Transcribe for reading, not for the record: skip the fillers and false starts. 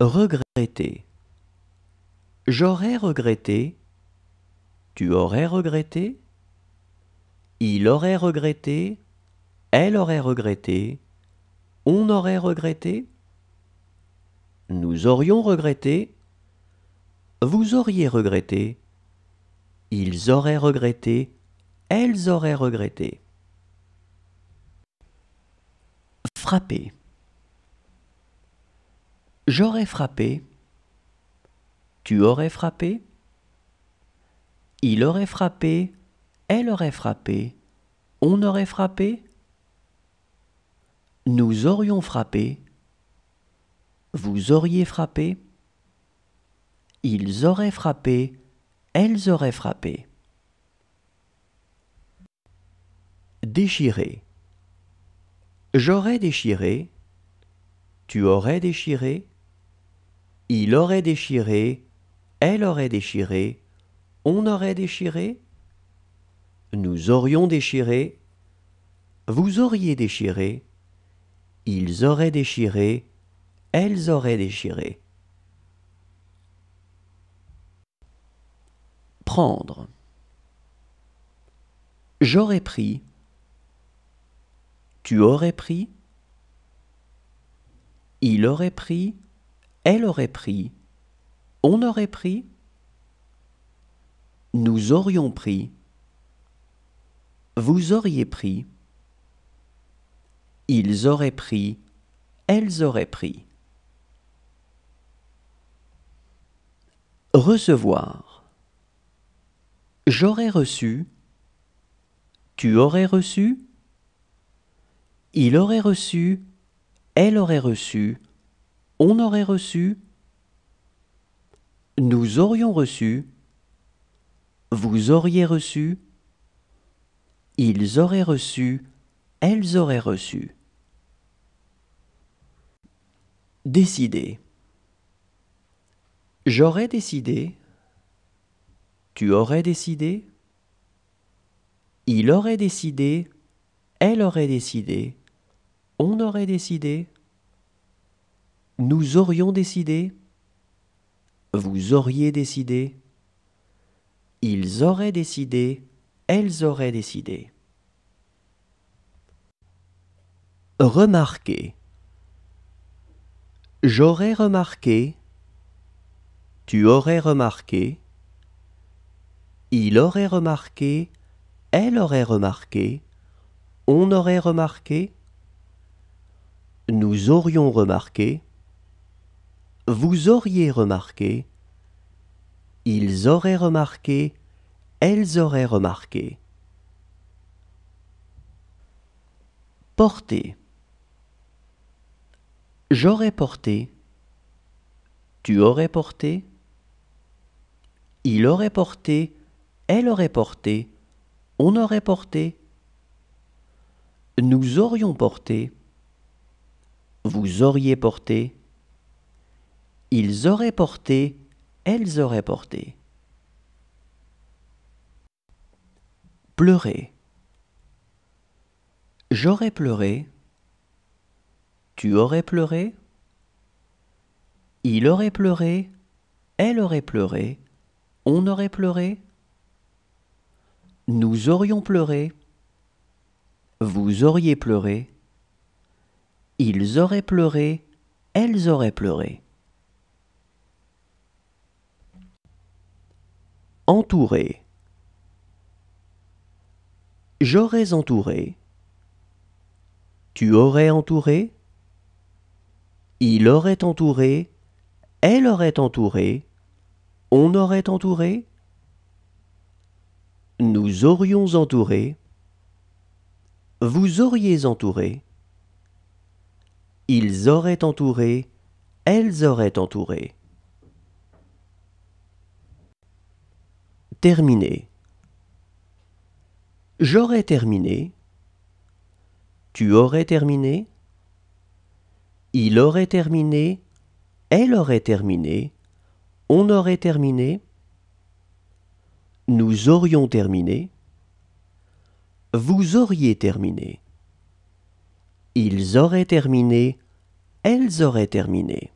Regretter. J'aurais regretté. Tu aurais regretté. Il aurait regretté. Elle aurait regretté. On aurait regretté. Nous aurions regretté. Vous auriez regretté. Ils auraient regretté. Elles auraient regretté. Frapper. J'aurais frappé. Tu aurais frappé. Il aurait frappé. Elle aurait frappé. On aurait frappé. Nous aurions frappé. Vous auriez frappé. Ils auraient frappé. Elles auraient frappé. Déchirer. J'aurais déchiré. Tu aurais déchiré. Il aurait déchiré. Elle aurait déchiré. On aurait déchiré. Nous aurions déchiré. Vous auriez déchiré. Ils auraient déchiré. Elles auraient déchiré. Prendre. J'aurais pris. Tu aurais pris. Il aurait pris. Elle aurait pris. On aurait pris. Nous aurions pris. Vous auriez pris. Ils auraient pris. Elles auraient pris. Recevoir. J'aurais reçu. Tu aurais reçu. Il aurait reçu. Elle aurait reçu. On aurait reçu. Nous aurions reçu. Vous auriez reçu. Ils auraient reçu. Elles auraient reçu. Décider. J'aurais décidé. Tu aurais décidé. Il aurait décidé. Elle aurait décidé. On aurait décidé. Nous aurions décidé. Vous auriez décidé. Ils auraient décidé. Elles auraient décidé. Remarquer. J'aurais remarqué. Tu aurais remarqué. Il aurait remarqué. Elle aurait remarqué. On aurait remarqué. Nous aurions remarqué. Vous auriez remarqué. Ils auraient remarqué. Elles auraient remarqué. Porter. J'aurais porté. Tu aurais porté. Il aurait porté. Elle aurait porté. On aurait porté. Nous aurions porté. Vous auriez porté. Ils auraient porté. Elles auraient porté. Pleurer. J'aurais pleuré. Tu aurais pleuré. Il aurait pleuré. Elle aurait pleuré. On aurait pleuré. Nous aurions pleuré. Vous auriez pleuré. Ils auraient pleuré. Elles auraient pleuré. Entourer. J'aurais entouré. Tu aurais entouré. Il aurait entouré. Elle aurait entouré. On aurait entouré. Nous aurions entouré. Vous auriez entouré. Ils auraient entouré. Elles auraient entouré. Terminer. J'aurais terminé. Tu aurais terminé. Il aurait terminé. Elle aurait terminé. On aurait terminé. Nous aurions terminé. Vous auriez terminé. Ils auraient terminé. Elles auraient terminé.